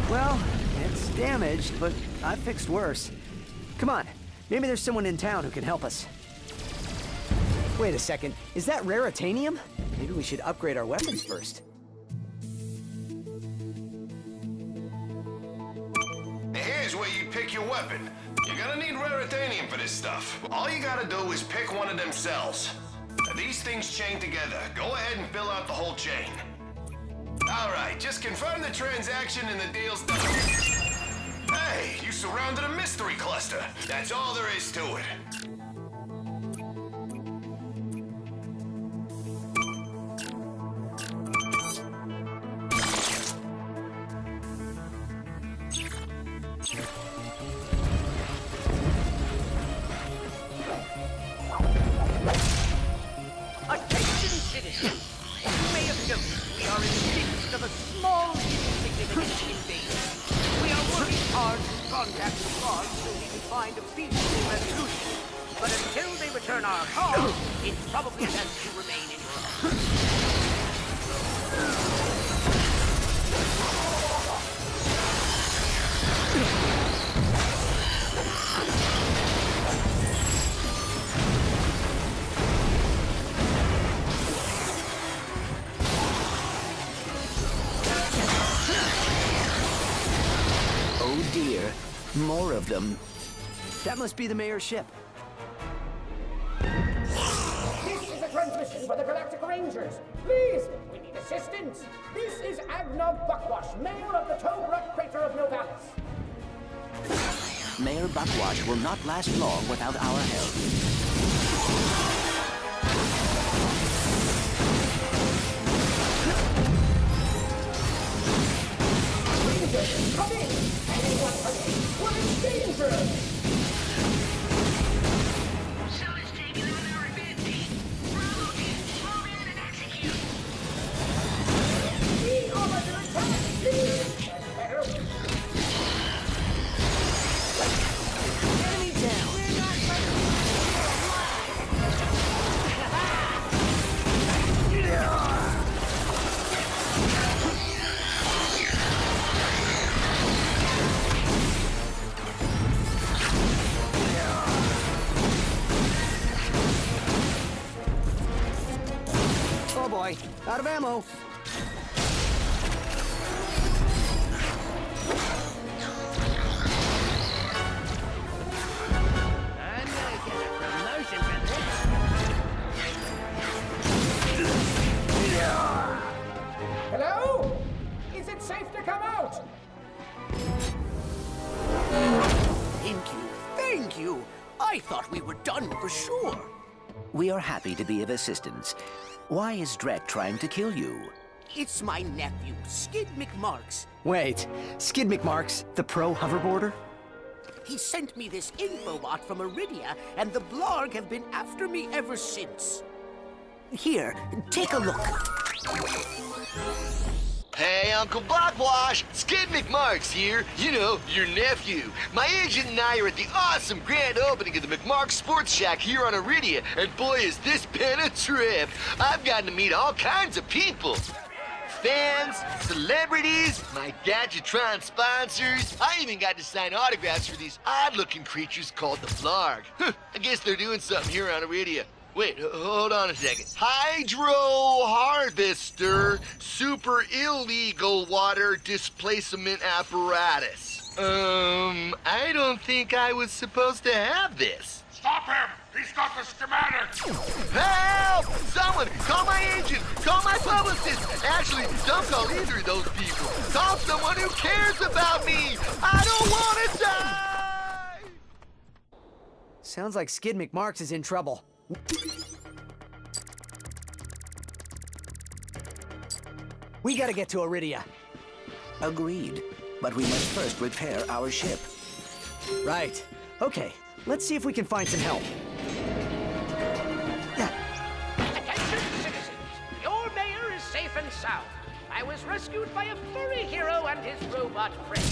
Well, it's damaged, but I've fixed worse. Come on, maybe there's someone in town who can help us. Wait a second, is that raritanium? Maybe we should upgrade our weapons first. Here's where you pick your weapon. You're gonna need raritanium for this stuff. All you gotta do is pick one of them cells. These things chain together. Go ahead and fill out the whole chain. All right, just confirm the transaction and the deal's done. Hey, you surrounded a mystery cluster. That's all there is to it. Attention, citizens! You may have noticed we are in the midst of a small insignificant invasion. We are working hard to contact the guards so we can find a peaceful resolution. But until they return our call, it's probably best to remain in your home. Oh dear, more of them. That must be the mayor's ship. This is a transmission for the Galactic Rangers. Please, we need assistance. This is Agnog Buckwash, mayor of the Tobruk crater of Novalis. Mayor Buckwash will not last long without our help. Rangers, come in. Anyone hurry? We're in danger. Someone's taking on our event team. Bravo team, move in and execute. We are under attack. Please. That's better. Enemy down! Oh boy, out of ammo. I'm gonna get a promotion for Hello? Is it safe to come out? Thank you! I thought we were done for sure. We are happy to be of assistance. Why is Drek trying to kill you? It's my nephew, Skid McMarks. Wait, Skid McMarks, the pro hoverboarder? He sent me this infobot from Iridia, and the Blarg have been after me ever since. Here, take a look. Hey, Uncle Buckwash! Skid McMarks here. You know, your nephew. My agent and I are at the awesome grand opening of the McMarks Sports Shack here on Iridia, and boy, is this been a trip. I've gotten to meet all kinds of people. Fans, celebrities, my Gadgetron sponsors. I even got to sign autographs for these odd-looking creatures called the Blarg. I guess they're doing something here on Iridia. Wait, hold on a second. Hydro Harvester Super Illegal Water Displacement Apparatus. I don't think I was supposed to have this. Stop him! He's got the schematic! Help! Someone, call my agent, call my publicist. Actually, don't call either of those people. Call someone who cares about me. I don't want to die! Sounds like Skid McMarks is in trouble. We gotta get to Iridia. Agreed. But we must first repair our ship. Right. Okay, let's see if we can find some help. Attention, citizens! Your mayor is safe and sound. I was rescued by a furry hero and his robot friend.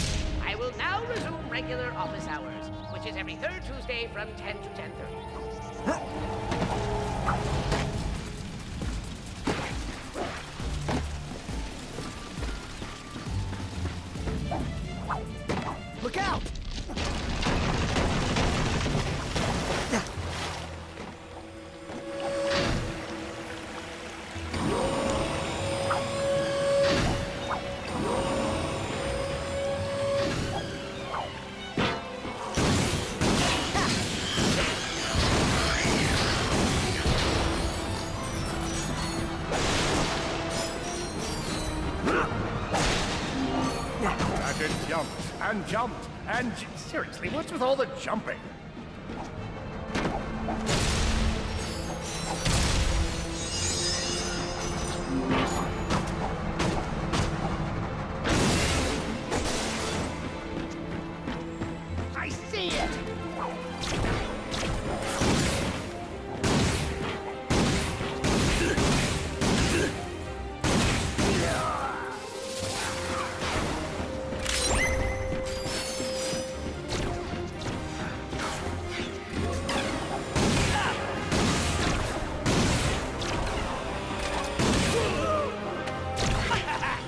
I will now resume regular office hours, which is every third Tuesday from 10 to 10:30. Look out! Ratchet jumped and seriously, what's with all the jumping? I see it!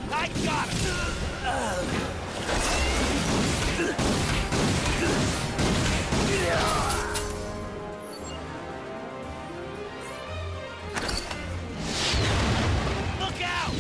I got him! Look out!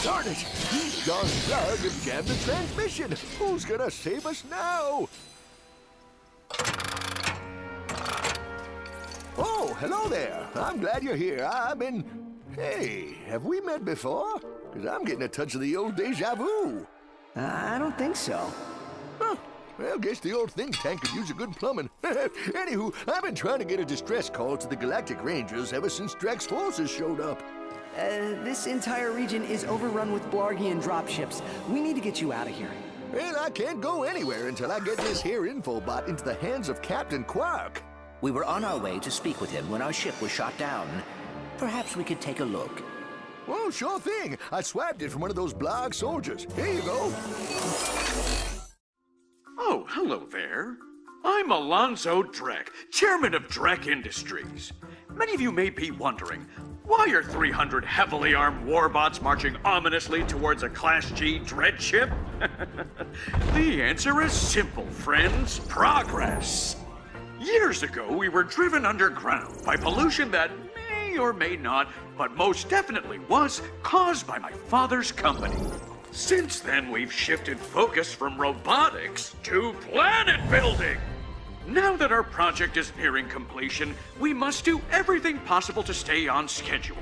Darn it! He's gone plug and jammed the transmission. Who's gonna save us now? Oh, hello there. I'm glad you're here. Hey, have we met before? Because I'm getting a touch of the old deja vu. I don't think so. Huh. Well, guess the old think tank could use a good plumbing. Anywho, I've been trying to get a distress call to the Galactic Rangers ever since Drax's forces showed up. This entire region is overrun with Blargian dropships. We need to get you out of here. Well, I can't go anywhere until I get this here infobot into the hands of Captain Quark. We were on our way to speak with him when our ship was shot down. Perhaps we could take a look. Well, sure thing. I swapped it from one of those Blarg soldiers. Here you go. Oh, hello there. I'm Alonzo Drek, chairman of Drek Industries. Many of you may be wondering, why are 300 heavily armed warbots marching ominously towards a Class G dread ship? The answer is simple, friends. Progress. Years ago, we were driven underground by pollution that may or may not, but most definitely was, caused by my father's company. Since then, we've shifted focus from robotics to planet building. Now that our project is nearing completion, we must do everything possible to stay on schedule.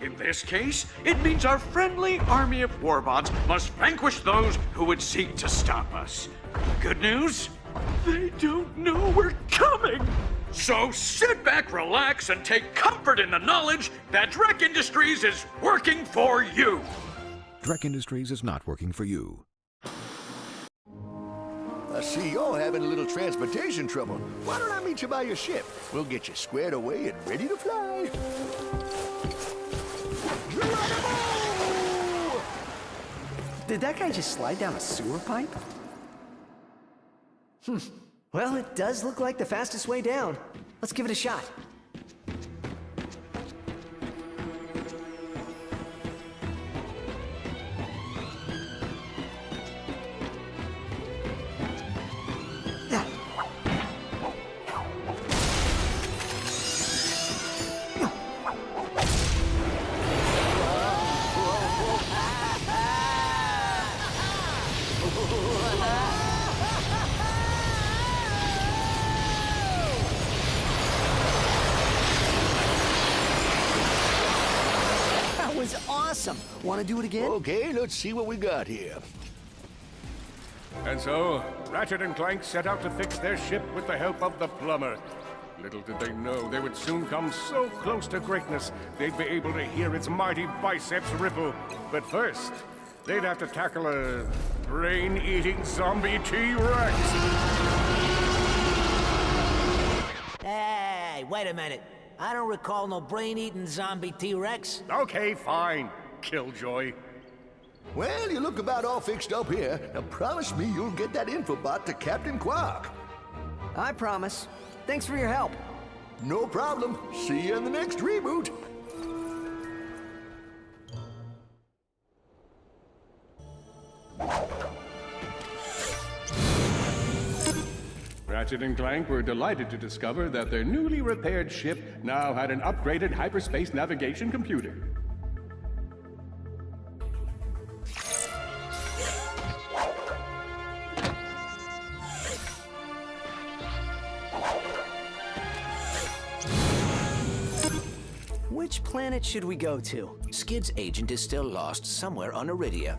In this case, it means our friendly army of warbots must vanquish those who would seek to stop us. Good news? They don't know we're coming! So sit back, relax, and take comfort in the knowledge that Drek Industries is working for you! Drek Industries is not working for you. I see you're having a little transportation trouble. Why don't I meet you by your ship? We'll get you squared away and ready to fly. Geronimo! Did that guy just slide down a sewer pipe? Well, it does look like the fastest way down. Let's give it a shot. That was awesome. Want to do it again? Okay, let's see what we got here. And so, Ratchet and Clank set out to fix their ship with the help of the plumber. Little did they know they would soon come so close to greatness, they'd be able to hear its mighty biceps ripple. But first, they'd have to tackle a brain-eating zombie T-Rex. Hey, wait a minute. I don't recall no brain-eating zombie T-Rex. Okay, fine, Killjoy. Well, you look about all fixed up here. Now promise me you'll get that infobot to Captain Quark. I promise. Thanks for your help. No problem. See you in the next reboot. Ratchet and Clank were delighted to discover that their newly repaired ship now had an upgraded hyperspace navigation computer. Which planet should we go to? Skid's agent is still lost somewhere on Iridia.